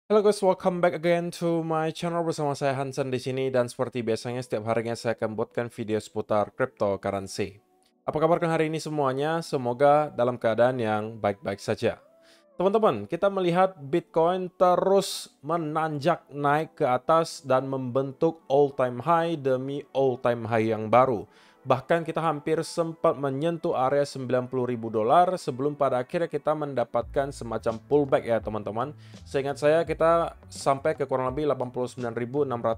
Halo guys, welcome back again to my channel bersama saya Hansen di sini dan seperti biasanya setiap harinya saya akan buatkan video seputar cryptocurrency. Apa kabar hari ini semuanya? Semoga dalam keadaan yang baik-baik saja. Teman-teman, kita melihat Bitcoin terus menanjak naik ke atas dan membentuk all-time high demi all-time high yang baru. Bahkan kita hampir sempat menyentuh area $90.000 sebelum pada akhirnya kita mendapatkan semacam pullback ya teman-teman. Seingat saya kita sampai ke kurang lebih 89.600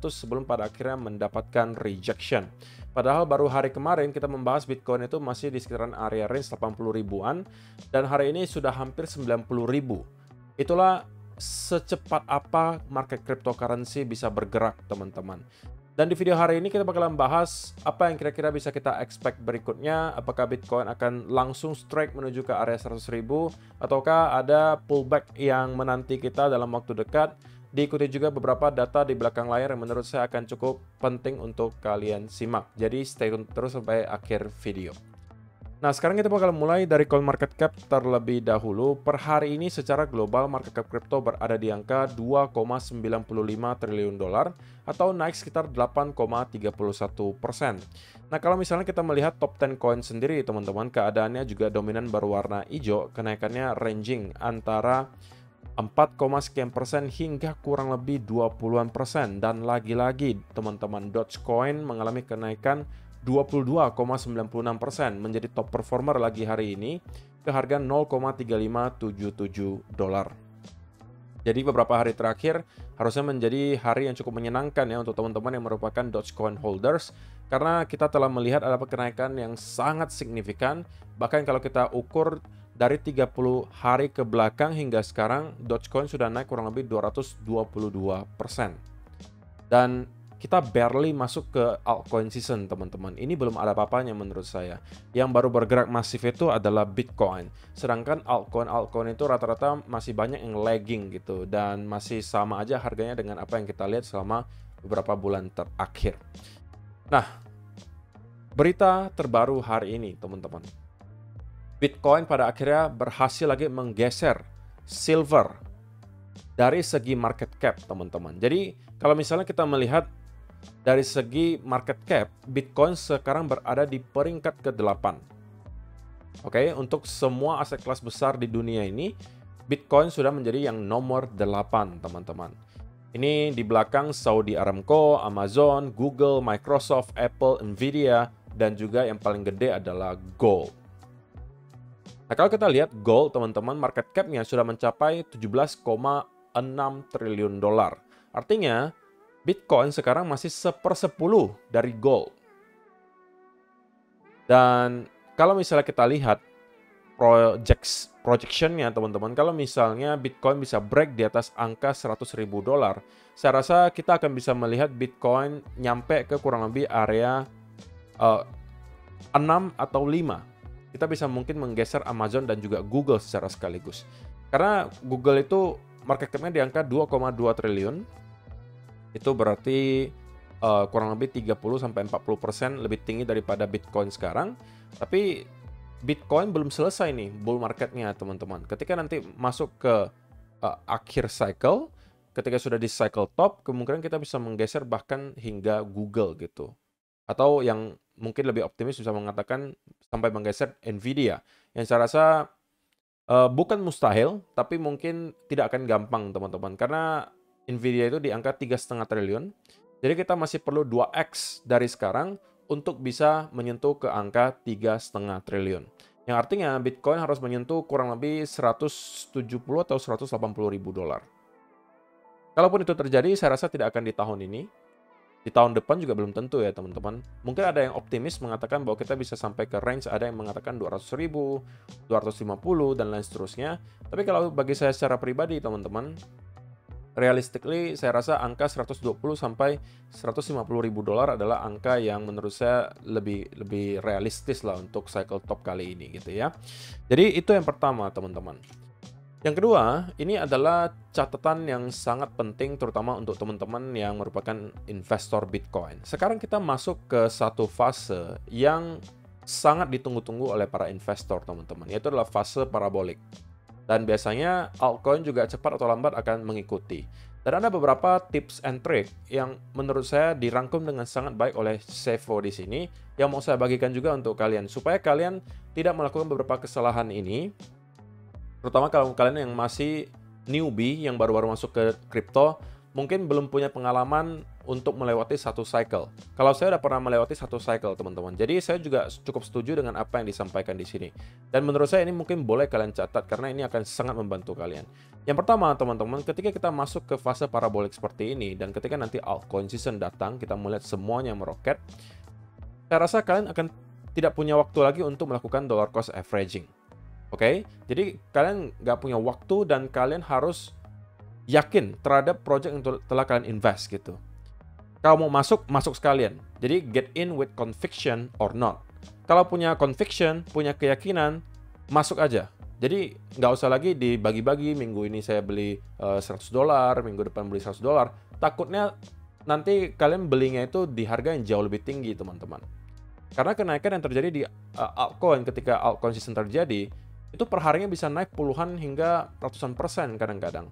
sebelum pada akhirnya mendapatkan rejection. Padahal baru hari kemarin kita membahas Bitcoin itu masih di sekitaran area range 80 ribuan dan hari ini sudah hampir 90 ribu. Itulah secepat apa market cryptocurrency bisa bergerak teman-teman. Dan di video hari ini kita bakalan bahas apa yang kira-kira bisa kita expect berikutnya. Apakah Bitcoin akan langsung strike menuju ke area 100.000 ataukah ada pullback yang menanti kita dalam waktu dekat. Diikuti juga beberapa data di belakang layar yang menurut saya akan cukup penting untuk kalian simak. Jadi stay tune terus sampai akhir video. Nah, sekarang kita bakal mulai dari CoinMarketCap terlebih dahulu. Per hari ini secara global market cap crypto berada di angka 2,95 triliun dolar atau naik sekitar 8,31%. Nah, kalau misalnya kita melihat top 10 coin sendiri, teman-teman, keadaannya juga dominan berwarna hijau, kenaikannya ranging antara 4, sekian persen hingga kurang lebih 20-an persen. Dan lagi-lagi, teman-teman, Dogecoin mengalami kenaikan 22,96% menjadi top performer lagi hari ini ke harga 0,3577 dolar. Jadi beberapa hari terakhir harusnya menjadi hari yang cukup menyenangkan ya untuk teman-teman yang merupakan Dogecoin holders karena kita telah melihat ada kenaikan yang sangat signifikan. Bahkan kalau kita ukur dari 30 hari ke belakang hingga sekarang Dogecoin sudah naik kurang lebih 222%. Dan kita barely masuk ke altcoin season, teman-teman. Ini belum ada apa-apanya menurut saya. Yang baru bergerak masif itu adalah Bitcoin. Sedangkan altcoin itu rata-rata masih banyak yang lagging gitu. Dan masih sama aja harganya dengan apa yang kita lihat selama beberapa bulan terakhir. Nah, berita terbaru hari ini, teman-teman. Bitcoin pada akhirnya berhasil lagi menggeser silver dari segi market cap, teman-teman. Jadi, kalau misalnya kita melihat dari segi market cap, Bitcoin sekarang berada di peringkat ke-8. Oke, untuk semua aset kelas besar di dunia ini, Bitcoin sudah menjadi yang nomor 8, teman-teman. Ini di belakang Saudi Aramco, Amazon, Google, Microsoft, Apple, Nvidia, dan juga yang paling gede adalah Gold. Nah, kalau kita lihat Gold, teman-teman, market cap-nya sudah mencapai 17,6 triliun dolar. Artinya, Bitcoin sekarang masih 1/10 dari Gold. Dan kalau misalnya kita lihat projection-nya, teman-teman, kalau misalnya Bitcoin bisa break di atas angka 100.000 dolar, saya rasa kita akan bisa melihat Bitcoin nyampe ke kurang lebih area 6 atau 5. Kita bisa mungkin menggeser Amazon dan juga Google secara sekaligus. Karena Google itu market cap-nya di angka 2,2 triliun. Itu berarti kurang lebih 30-40% lebih tinggi daripada Bitcoin sekarang. Tapi Bitcoin belum selesai nih bull marketnya, teman-teman. Ketika nanti masuk ke akhir cycle, ketika sudah di cycle top, kemungkinan kita bisa menggeser bahkan hingga Google gitu. Atau yang mungkin lebih optimis bisa mengatakan sampai menggeser Nvidia. Yang saya rasa bukan mustahil, tapi mungkin tidak akan gampang, teman-teman. Karena Nvidia itu di angka 3,5 triliun. Jadi kita masih perlu 2x dari sekarang untuk bisa menyentuh ke angka 3,5 triliun. Yang artinya Bitcoin harus menyentuh kurang lebih 170 atau 180 ribu dolar. Kalaupun itu terjadi, saya rasa tidak akan di tahun ini. Di tahun depan juga belum tentu ya, teman-teman. Mungkin ada yang optimis mengatakan bahwa kita bisa sampai ke range, ada yang mengatakan 200.000, 250, dan lain seterusnya. Tapi kalau bagi saya secara pribadi, teman-teman, realistically, saya rasa angka 120 sampai 150 ribu dolar adalah angka yang menurut saya lebih realistis lah untuk cycle top kali ini gitu ya. Jadi itu yang pertama, teman-teman. Yang kedua, ini adalah catatan yang sangat penting terutama untuk teman-teman yang merupakan investor Bitcoin. Sekarang kita masuk ke satu fase yang sangat ditunggu-tunggu oleh para investor, teman-teman, yaitu adalah fase parabolik. Dan biasanya altcoin juga cepat atau lambat akan mengikuti. Dan ada beberapa tips and trick yang menurut saya dirangkum dengan sangat baik oleh Sevo di sini yang mau saya bagikan juga untuk kalian supaya kalian tidak melakukan beberapa kesalahan ini, terutama kalau kalian yang masih newbie yang baru-baru masuk ke kripto, mungkin belum punya pengalaman untuk melewati satu cycle. Kalau saya udah pernah melewati satu cycle, teman-teman. Jadi saya juga cukup setuju dengan apa yang disampaikan di sini. Dan menurut saya ini mungkin boleh kalian catat karena ini akan sangat membantu kalian. Yang pertama, teman-teman, ketika kita masuk ke fase parabolik seperti ini dan ketika nanti altcoin season datang, kita melihat semuanya meroket. Saya rasa kalian akan tidak punya waktu lagi untuk melakukan dollar cost averaging. Oke? Jadi kalian nggak punya waktu dan kalian harus yakin terhadap project yang telah kalian invest gitu. Kalau mau masuk, masuk sekalian. Jadi get in with conviction or not. Kalau punya conviction, punya keyakinan, masuk aja. Jadi nggak usah lagi dibagi-bagi, minggu ini saya beli $100, minggu depan beli $100. Takutnya nanti kalian belinya itu di harga yang jauh lebih tinggi, teman-teman. Karena kenaikan yang terjadi di altcoin ketika altcoin season terjadi, itu perharinya bisa naik puluhan hingga ratusan persen kadang-kadang.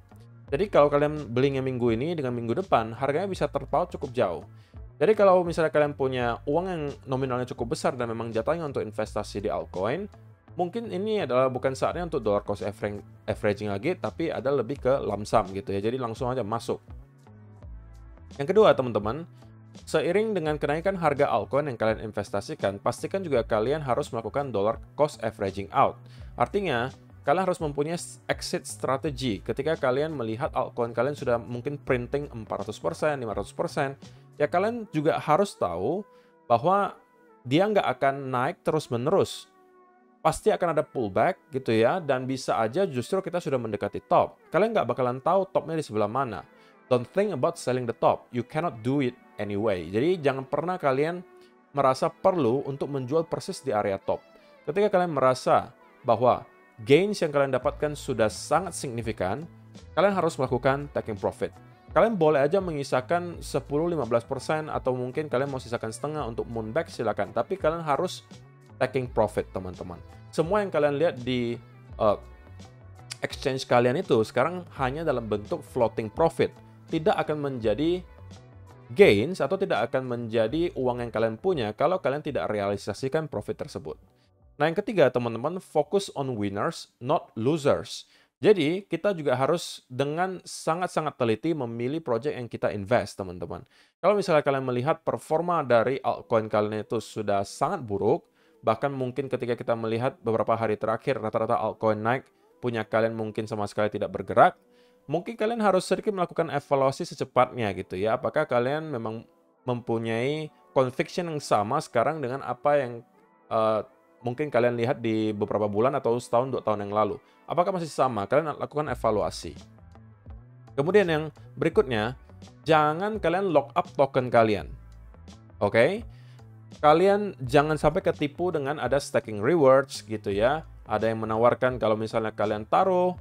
Jadi kalau kalian belinya minggu ini dengan minggu depan, harganya bisa terpaut cukup jauh. Jadi kalau misalnya kalian punya uang yang nominalnya cukup besar dan memang jatahnya untuk investasi di altcoin, mungkin ini adalah bukan saatnya untuk dollar cost averaging lagi, tapi ada lebih ke lump sum gitu ya. Jadi langsung aja masuk. Yang kedua, teman-teman, seiring dengan kenaikan harga altcoin yang kalian investasikan, pastikan juga kalian harus melakukan dollar cost averaging out. Artinya, kalian harus mempunyai exit strategy ketika kalian melihat altcoin kalian sudah mungkin printing 400%, 500%. Ya kalian juga harus tahu bahwa dia nggak akan naik terus-menerus. Pasti akan ada pullback gitu ya, dan bisa aja justru kita sudah mendekati top. Kalian nggak bakalan tahu topnya di sebelah mana. Don't think about selling the top. You cannot do it anyway. Jadi jangan pernah kalian merasa perlu untuk menjual persis di area top. Ketika kalian merasa bahwa gains yang kalian dapatkan sudah sangat signifikan, kalian harus melakukan taking profit. Kalian boleh aja menyisakan 10-15% atau mungkin kalian mau sisakan setengah untuk moon back, silakan. Tapi kalian harus taking profit, teman-teman. Semua yang kalian lihat di exchange kalian itu sekarang hanya dalam bentuk floating profit. Tidak akan menjadi gains atau tidak akan menjadi uang yang kalian punya kalau kalian tidak realisasikan profit tersebut. Nah, yang ketiga, teman-teman, fokus on winners, not losers. Jadi, kita juga harus dengan sangat-sangat teliti memilih project yang kita invest, teman-teman. Kalau misalnya kalian melihat performa dari altcoin kalian itu sudah sangat buruk, bahkan mungkin ketika kita melihat beberapa hari terakhir, rata-rata altcoin naik, punya kalian mungkin sama sekali tidak bergerak, mungkin kalian harus sedikit melakukan evaluasi secepatnya gitu ya. Apakah kalian memang mempunyai conviction yang sama sekarang dengan apa yang mungkin kalian lihat di beberapa bulan atau setahun, 2 tahun yang lalu. Apakah masih sama? Kalian lakukan evaluasi. Kemudian yang berikutnya, jangan kalian lock up token kalian. Oke? Kalian jangan sampai ketipu dengan ada stacking rewards gitu ya. Ada yang menawarkan kalau misalnya kalian taruh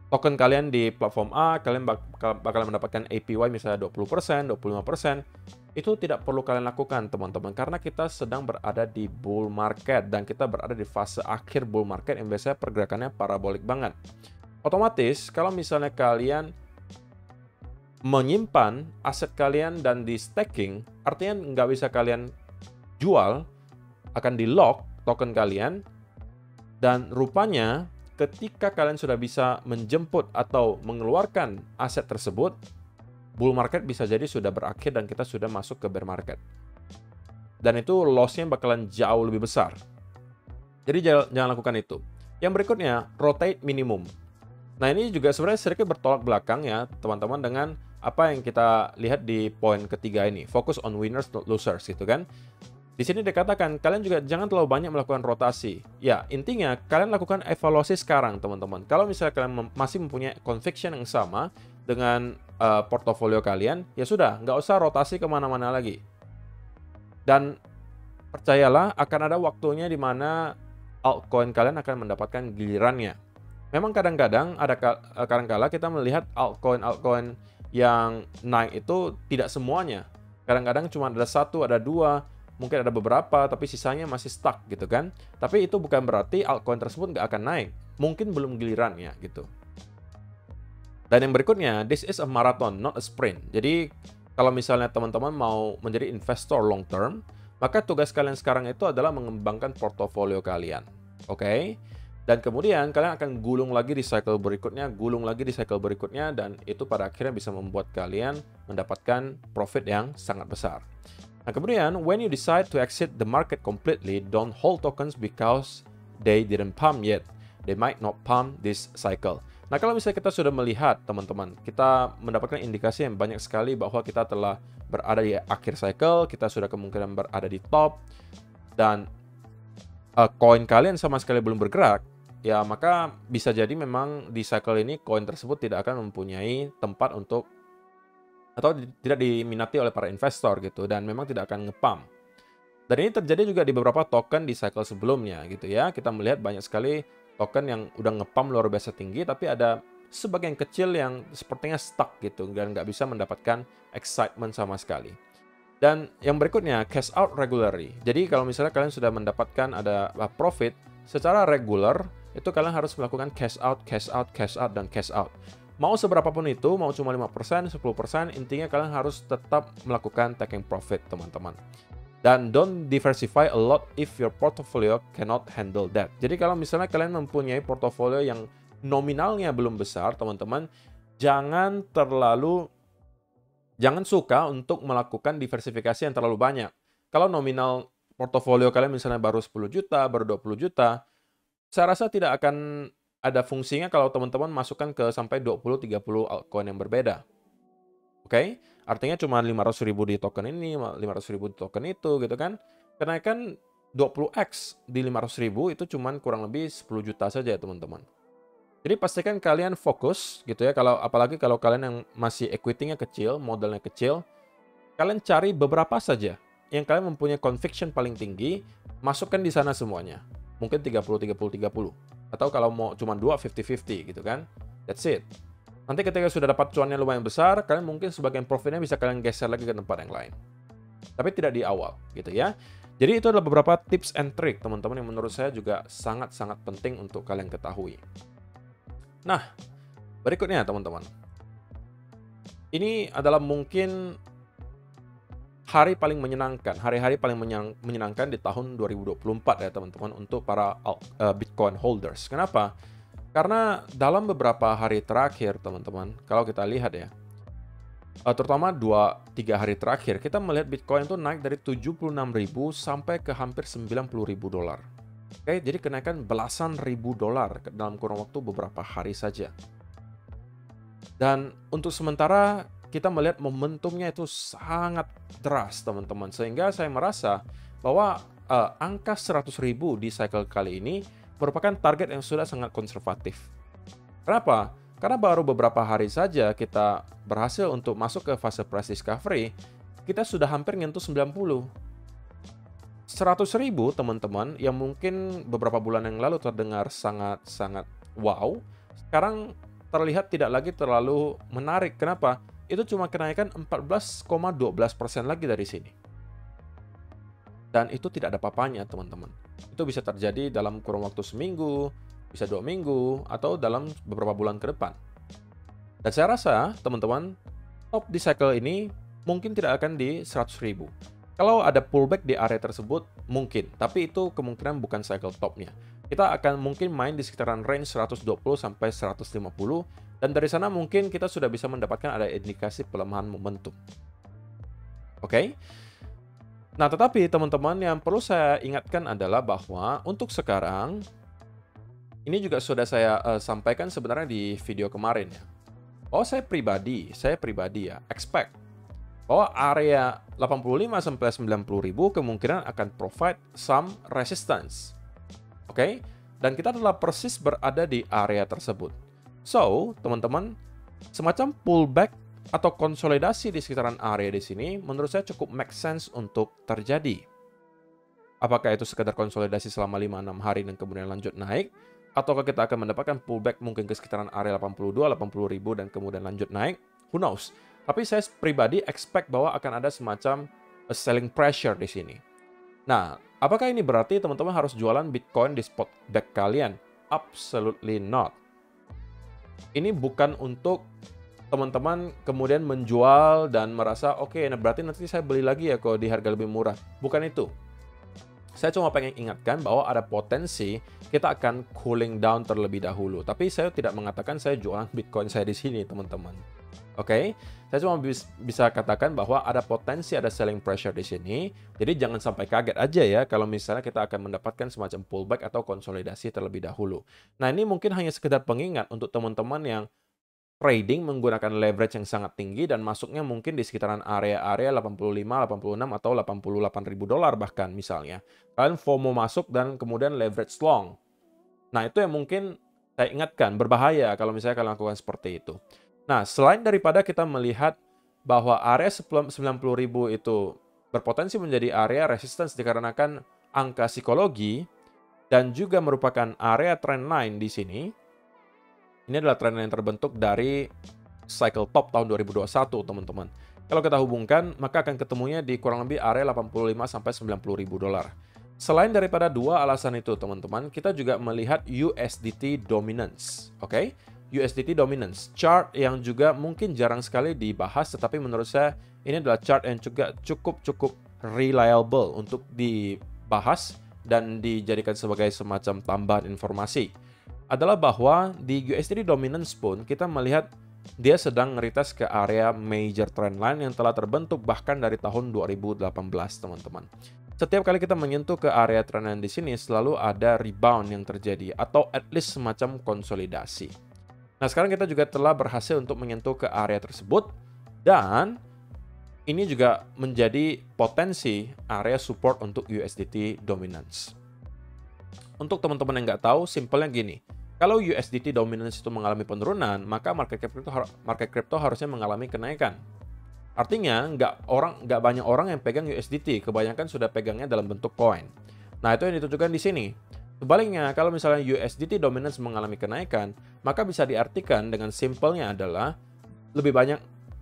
token kalian di platform A, kalian bakalan mendapatkan APY misalnya 20%, 25%. Itu tidak perlu kalian lakukan, teman-teman, karena kita sedang berada di bull market dan kita berada di fase akhir bull market yang biasanya pergerakannya parabolik banget. Otomatis, kalau misalnya kalian menyimpan aset kalian dan di staking, artinya nggak bisa kalian jual, akan di lock token kalian, dan rupanya ketika kalian sudah bisa menjemput atau mengeluarkan aset tersebut, bull market bisa jadi sudah berakhir dan kita sudah masuk ke bear market. Dan itu loss-nya bakalan jauh lebih besar. Jadi jangan lakukan itu. Yang berikutnya, rotate minimum. Nah, ini juga sebenarnya sedikit bertolak belakang ya, teman-teman, dengan apa yang kita lihat di poin ketiga ini. Focus on winners, not losers, gitu kan. Di sini dikatakan, kalian juga jangan terlalu banyak melakukan rotasi. Ya, intinya, kalian lakukan evaluasi sekarang, teman-teman. Kalau misalnya kalian masih mempunyai conviction yang sama dengan portofolio kalian, ya sudah, nggak usah rotasi kemana-mana lagi. Dan percayalah, akan ada waktunya di mana altcoin kalian akan mendapatkan gilirannya. Memang kadang-kadang kadang-kala kita melihat altcoin yang naik itu tidak semuanya. Kadang-kadang cuma ada 1, ada 2, mungkin ada beberapa, tapi sisanya masih stuck gitu kan. Tapi itu bukan berarti altcoin tersebut nggak akan naik. Mungkin belum gilirannya gitu. Dan yang berikutnya, this is a marathon, not a sprint. Jadi, kalau misalnya teman-teman mau menjadi investor long term, maka tugas kalian sekarang itu adalah mengembangkan portofolio kalian. Oke? Dan kemudian kalian akan gulung lagi di cycle berikutnya, gulung lagi di cycle berikutnya, dan itu pada akhirnya bisa membuat kalian mendapatkan profit yang sangat besar. Nah, kemudian, when you decide to exit the market completely, don't hold tokens because they didn't pump yet. They might not pump this cycle. Nah, kalau misalnya kita sudah melihat, teman-teman, kita mendapatkan indikasi yang banyak sekali bahwa kita telah berada di akhir cycle, kita sudah kemungkinan berada di top, dan koin kalian sama sekali belum bergerak, ya maka bisa jadi memang di cycle ini koin tersebut tidak akan mempunyai tempat untuk atau tidak diminati oleh para investor gitu, dan memang tidak akan nge-pump. Dan ini terjadi juga di beberapa token di cycle sebelumnya gitu ya. Kita melihat banyak sekali token yang udah nge-pump luar biasa tinggi, tapi ada sebagian kecil yang sepertinya stuck gitu dan nggak bisa mendapatkan excitement sama sekali. Dan yang berikutnya, cash out regularly. Jadi kalau misalnya kalian sudah mendapatkan ada profit secara regular, itu kalian harus melakukan cash out, cash out, cash out, dan cash out. Mau seberapapun itu, mau cuma 5%, 10%, intinya kalian harus tetap melakukan taking profit, teman-teman. Dan don't diversify a lot if your portfolio cannot handle that. Jadi kalau misalnya kalian mempunyai portofolio yang nominalnya belum besar, teman-teman, jangan suka untuk melakukan diversifikasi yang terlalu banyak. Kalau nominal portofolio kalian misalnya baru 10 juta, baru 20 juta, saya rasa tidak akan ada fungsinya kalau teman-teman masukkan ke sampai 20-30 altcoin yang berbeda. Oke? Artinya cuma 500.000 di token ini, 500.000 di token itu gitu kan. Kenaikan 20x di 500.000 itu cuma kurang lebih 10 juta saja ya teman-teman. Jadi pastikan kalian fokus gitu ya, apalagi kalau kalian yang masih equity-nya kecil, modalnya kecil, kalian cari beberapa saja yang kalian mempunyai conviction paling tinggi, masukkan di sana semuanya. Mungkin 30-30-30. Atau kalau mau cuma 2, 50-50 gitu kan. That's it. Nanti ketika sudah dapat cuannya lumayan besar, kalian mungkin sebagian profitnya bisa kalian geser lagi ke tempat yang lain. Tapi tidak di awal gitu ya. Jadi itu adalah beberapa tips and trick teman-teman yang menurut saya juga sangat-sangat penting untuk kalian ketahui. Nah, berikutnya teman-teman. Ini adalah mungkin hari paling menyenangkan di tahun 2024 ya teman-teman untuk para Bitcoin holders. Kenapa? Karena dalam beberapa hari terakhir teman-teman, kalau kita lihat ya, terutama 2-3 hari terakhir, kita melihat Bitcoin itu naik dari 76.000 sampai ke hampir 90.000 dolar. Oke, jadi kenaikan belasan ribu dolar dalam kurun waktu beberapa hari saja. Dan untuk sementara kita melihat momentumnya itu sangat deras teman-teman, sehingga saya merasa bahwa angka 100.000 di cycle kali ini merupakan target yang sudah sangat konservatif. Kenapa? Karena baru beberapa hari saja kita berhasil untuk masuk ke fase price discovery, kita sudah hampir nyentuh 90. 100.000 teman-teman yang mungkin beberapa bulan yang lalu terdengar sangat-sangat wow, sekarang terlihat tidak lagi terlalu menarik. Kenapa? Itu cuma kenaikan 14,12% lagi dari sini. Dan itu tidak ada apa-apanya, teman-teman. Itu bisa terjadi dalam kurun waktu seminggu, bisa 2 minggu, atau dalam beberapa bulan ke depan. Dan saya rasa, teman-teman, top di cycle ini mungkin tidak akan di 100.000. Kalau ada pullback di area tersebut, mungkin. Tapi itu kemungkinan bukan cycle topnya. Kita akan mungkin main di sekitaran range 120 sampai 150. Dan dari sana mungkin kita sudah bisa mendapatkan ada indikasi pelemahan momentum. Oke? Nah, tetapi teman-teman yang perlu saya ingatkan adalah bahwa untuk sekarang, ini juga sudah saya sampaikan sebenarnya di video kemarin ya. Oh, saya pribadi ya, expect bahwa area 85 sampai 90.000 kemungkinan akan provide some resistance. Oke? Dan kita telah persis berada di area tersebut. So, teman-teman, semacam pullback atau konsolidasi di sekitaran area di sini menurut saya cukup make sense untuk terjadi. Apakah itu sekedar konsolidasi selama 5-6 hari dan kemudian lanjut naik, ataukah kita akan mendapatkan pullback mungkin ke sekitaran area 82, 80.000 dan kemudian lanjut naik? Who knows? Tapi saya pribadi expect bahwa akan ada semacam selling pressure di sini. Nah, apakah ini berarti teman-teman harus jualan Bitcoin di spot back kalian? Absolutely not. Ini bukan untuk teman-teman kemudian menjual dan merasa, oke, nah berarti nanti saya beli lagi ya kalau di harga lebih murah. Bukan itu. Saya cuma pengen ingatkan bahwa ada potensi kita akan cooling down terlebih dahulu. Tapi saya tidak mengatakan saya jualan Bitcoin saya di sini, teman-teman. Oke, saya cuma bisa katakan bahwa ada potensi, ada selling pressure di sini. Jadi jangan sampai kaget aja ya kalau misalnya kita akan mendapatkan semacam pullback atau konsolidasi terlebih dahulu. Nah, ini mungkin hanya sekedar pengingat untuk teman-teman yang trading menggunakan leverage yang sangat tinggi dan masuknya mungkin di sekitaran area-area 85, 86, atau 88 ribu dolar bahkan misalnya. Kalian FOMO masuk dan kemudian leverage long. Nah, itu yang mungkin saya ingatkan, berbahaya kalau misalnya kalian lakukan seperti itu. Nah, selain daripada kita melihat bahwa area 90.000 itu berpotensi menjadi area resistance dikarenakan angka psikologi dan juga merupakan area trendline di sini. Ini adalah tren yang terbentuk dari cycle top tahun 2021, teman-teman. Kalau kita hubungkan, maka akan ketemunya di kurang lebih area 85 sampai 90 ribu dolar. Selain daripada dua alasan itu, teman-teman, kita juga melihat USDT dominance. Oke? USDT dominance, chart yang juga mungkin jarang sekali dibahas, tetapi menurut saya ini adalah chart yang juga cukup reliable untuk dibahas dan dijadikan sebagai semacam tambahan informasi. Adalah bahwa di USDT dominance pun kita melihat dia sedang ngeritas ke area major trendline yang telah terbentuk bahkan dari tahun 2018, teman-teman. Setiap kali kita menyentuh ke area trendline di sini selalu ada rebound yang terjadi atau at least semacam konsolidasi. Nah, sekarang kita juga telah berhasil untuk menyentuh ke area tersebut dan ini juga menjadi potensi area support untuk USDT dominance. Untuk teman-teman yang nggak tahu, simpelnya gini. Kalau USDT dominance itu mengalami penurunan, maka market crypto harusnya mengalami kenaikan. Artinya, nggak banyak orang yang pegang USDT, kebanyakan sudah pegangnya dalam bentuk koin. Nah, itu yang ditunjukkan di sini. Sebaliknya, kalau misalnya USDT dominance mengalami kenaikan, maka bisa diartikan dengan simpelnya adalah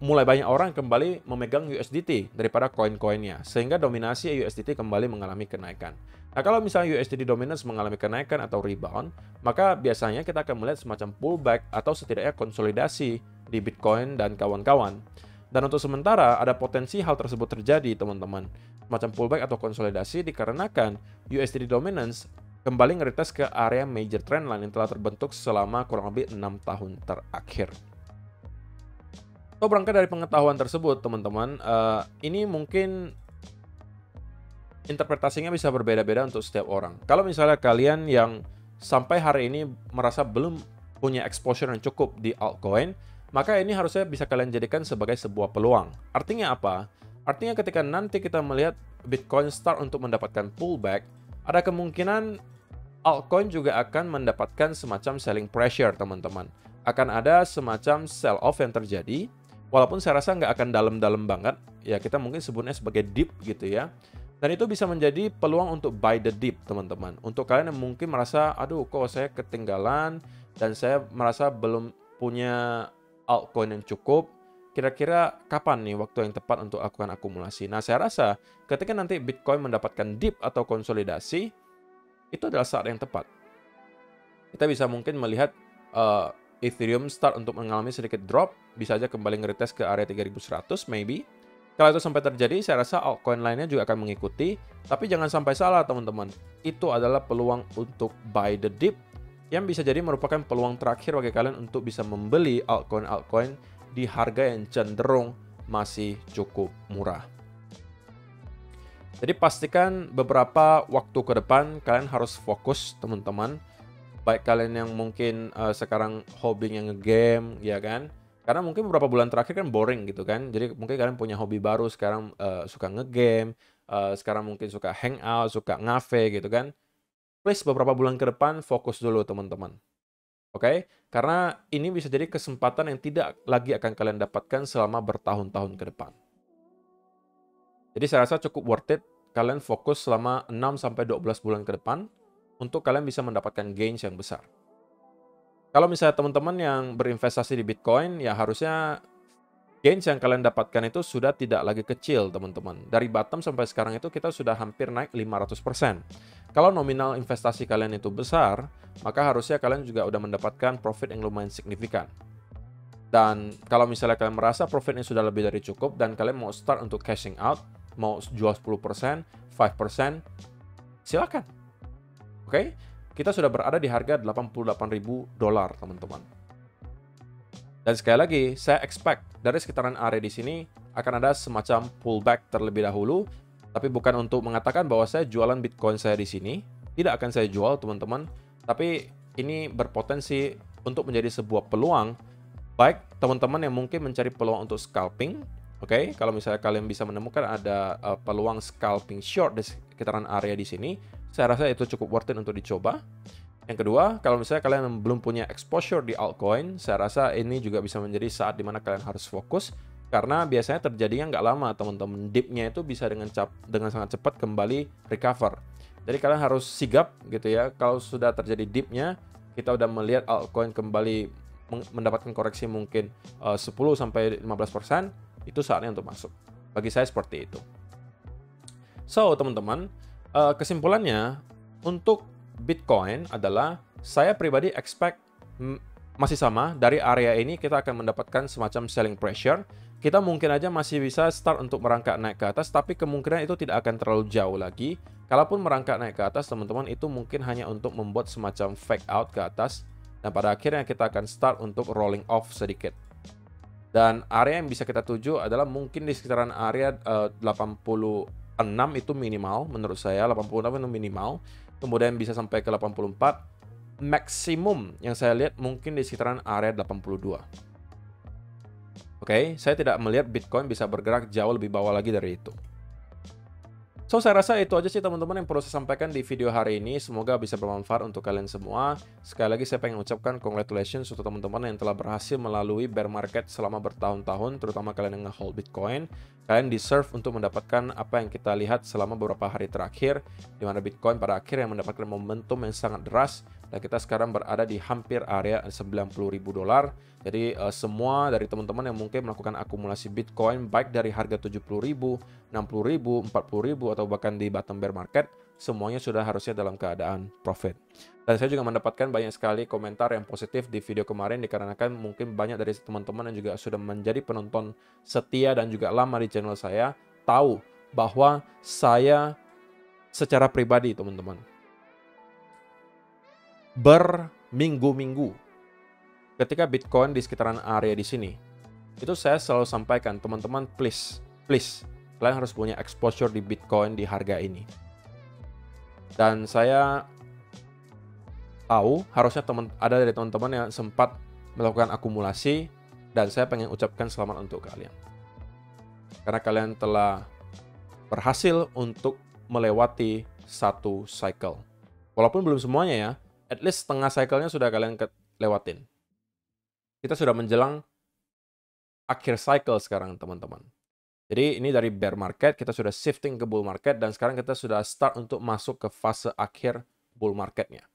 mulai banyak orang kembali memegang USDT daripada koin-koinnya, sehingga dominasi USDT kembali mengalami kenaikan. Nah, kalau misalnya USDT dominance mengalami kenaikan atau rebound, maka biasanya kita akan melihat semacam pullback atau setidaknya konsolidasi di Bitcoin dan kawan-kawan. Dan untuk sementara, ada potensi hal tersebut terjadi, teman-teman. Semacam pullback atau konsolidasi dikarenakan USDT dominance kembali ngeritas ke area major trendline yang telah terbentuk selama kurang lebih 6 tahun terakhir. So, berangkat dari pengetahuan tersebut, teman-teman, ini mungkin interpretasinya bisa berbeda-beda untuk setiap orang. Kalau misalnya kalian yang sampai hari ini merasa belum punya exposure yang cukup di altcoin, maka ini harusnya bisa kalian jadikan sebagai sebuah peluang. Artinya apa? Artinya ketika nanti kita melihat Bitcoin start untuk mendapatkan pullback, ada kemungkinan altcoin juga akan mendapatkan semacam selling pressure, teman-teman. Akan ada semacam sell off yang terjadi, walaupun saya rasa nggak akan dalam-dalam banget, ya kita mungkin sebutnya sebagai dip gitu ya. Dan itu bisa menjadi peluang untuk buy the dip, teman-teman. Untuk kalian yang mungkin merasa, aduh kok saya ketinggalan, dan saya merasa belum punya altcoin yang cukup, kira-kira kapan nih waktu yang tepat untuk lakukan akumulasi? Nah, saya rasa ketika nanti Bitcoin mendapatkan dip atau konsolidasi, itu adalah saat yang tepat. Kita bisa mungkin melihat Ethereum start untuk mengalami sedikit drop, bisa aja kembali ngeretest ke area 3100 maybe. Kalau itu sampai terjadi, saya rasa altcoin lainnya juga akan mengikuti. Tapi jangan sampai salah, teman-teman. Itu adalah peluang untuk buy the dip, yang bisa jadi merupakan peluang terakhir bagi kalian untuk bisa membeli altcoin-altcoin di harga yang cenderung masih cukup murah. Jadi pastikan beberapa waktu ke depan kalian harus fokus, teman-teman. Baik kalian yang mungkin sekarang hobinya nge-game, ya kan? Karena mungkin beberapa bulan terakhir kan boring gitu kan. Jadi mungkin kalian punya hobi baru, sekarang suka nge-game, sekarang mungkin suka hangout, suka ngafe gitu kan. Please beberapa bulan ke depan fokus dulu, teman-teman. Oke? Karena ini bisa jadi kesempatan yang tidak lagi akan kalian dapatkan selama bertahun-tahun ke depan. Jadi saya rasa cukup worth it kalian fokus selama 6-12 bulan ke depan untuk kalian bisa mendapatkan gains yang besar. Kalau misalnya teman-teman yang berinvestasi di Bitcoin, ya harusnya gains yang kalian dapatkan itu sudah tidak lagi kecil, teman-teman. Dari bottom sampai sekarang itu kita sudah hampir naik 500%. Kalau nominal investasi kalian itu besar, maka harusnya kalian juga udah mendapatkan profit yang lumayan signifikan. Dan kalau misalnya kalian merasa profitnya sudah lebih dari cukup dan kalian mau start untuk cashing out, mau jual 10%, 5%, silakan. Oke? Kita sudah berada di harga $88.000, teman-teman. Dan sekali lagi, saya expect dari sekitaran area di sini akan ada semacam pullback terlebih dahulu, tapi bukan untuk mengatakan bahwa saya jualan Bitcoin saya di sini. Tidak akan saya jual, teman-teman. Tapi ini berpotensi untuk menjadi sebuah peluang, baik teman-teman yang mungkin mencari peluang untuk scalping. Oke, kalau misalnya kalian bisa menemukan ada peluang scalping short di sekitaran area di sini, saya rasa itu cukup worth it untuk dicoba. Yang kedua, kalau misalnya kalian belum punya exposure di altcoin, saya rasa ini juga bisa menjadi saat dimana kalian harus fokus, karena biasanya terjadinya nggak lama, teman-teman. Dip-nya itu bisa dengan sangat cepat kembali recover. Jadi kalian harus sigap gitu ya. Kalau sudah terjadi dip-nya, kita udah melihat altcoin kembali mendapatkan koreksi mungkin 10-15%, itu saatnya untuk masuk. Bagi saya seperti itu. So, teman-teman, kesimpulannya untuk Bitcoin adalah saya pribadi expect masih sama, dari area ini kita akan mendapatkan semacam selling pressure. Kita mungkin aja masih bisa start untuk merangkak naik ke atas, tapi kemungkinan itu tidak akan terlalu jauh lagi. Kalaupun merangkak naik ke atas, teman-teman, itu mungkin hanya untuk membuat semacam fake out ke atas, dan pada akhirnya kita akan start untuk rolling off sedikit. Dan area yang bisa kita tuju adalah mungkin di sekitaran area 86 itu minimal, menurut saya 86 itu minimal. Kemudian bisa sampai ke 84. Maksimum yang saya lihat mungkin di sekitaran area 82. Oke, saya tidak melihat Bitcoin bisa bergerak jauh lebih bawah lagi dari itu. So, saya rasa itu aja sih teman-teman yang perlu saya sampaikan di video hari ini. Semoga bisa bermanfaat untuk kalian semua. Sekali lagi saya pengen ucapkan congratulations untuk teman-teman yang telah berhasil melalui bear market selama bertahun-tahun, terutama kalian yang nge-hold Bitcoin. Kalian deserve untuk mendapatkan apa yang kita lihat selama beberapa hari terakhir, di mana Bitcoin pada akhirnya mendapatkan momentum yang sangat deras, dan kita sekarang berada di hampir area $90.000. Jadi semua dari teman-teman yang mungkin melakukan akumulasi Bitcoin, baik dari harga 70.000, 60.000, 40.000, atau bahkan di bottom bear market, semuanya sudah harusnya dalam keadaan profit. Dan saya juga mendapatkan banyak sekali komentar yang positif di video kemarin, dikarenakan mungkin banyak dari teman-teman yang juga sudah menjadi penonton setia dan juga lama di channel saya, tahu bahwa saya secara pribadi, teman-teman, berminggu-minggu ketika Bitcoin di sekitaran area di sini, itu saya selalu sampaikan, teman-teman, please, kalian harus punya exposure di Bitcoin di harga ini. Dan saya tahu harusnya ada dari teman-teman yang sempat melakukan akumulasi, dan saya pengen ucapkan selamat untuk kalian. Karena kalian telah berhasil untuk melewati satu cycle. Walaupun belum semuanya ya, at least setengah cycle-nya sudah kalian lewatin. Kita sudah menjelang akhir cycle sekarang, teman-teman. Jadi ini dari bear market, kita sudah shifting ke bull market, dan sekarang kita sudah start untuk masuk ke fase akhir bull marketnya.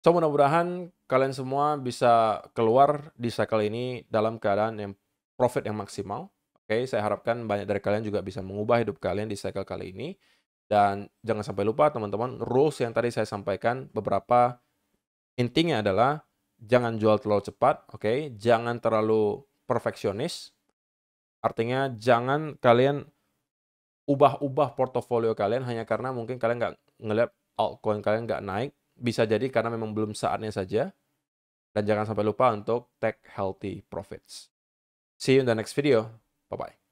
So, mudah-mudahan kalian semua bisa keluar di cycle ini dalam keadaan yang profit yang maksimal. Oke, saya harapkan banyak dari kalian juga bisa mengubah hidup kalian di cycle kali ini. Dan jangan sampai lupa, teman-teman, rules yang tadi saya sampaikan, beberapa intinya adalah jangan jual terlalu cepat, oke? Jangan terlalu perfeksionis. Artinya jangan kalian ubah-ubah portofolio kalian hanya karena mungkin kalian nggak ngeliat altcoin kalian nggak naik. Bisa jadi karena memang belum saatnya saja. Dan jangan sampai lupa untuk take healthy profits. See you in the next video. Bye-bye.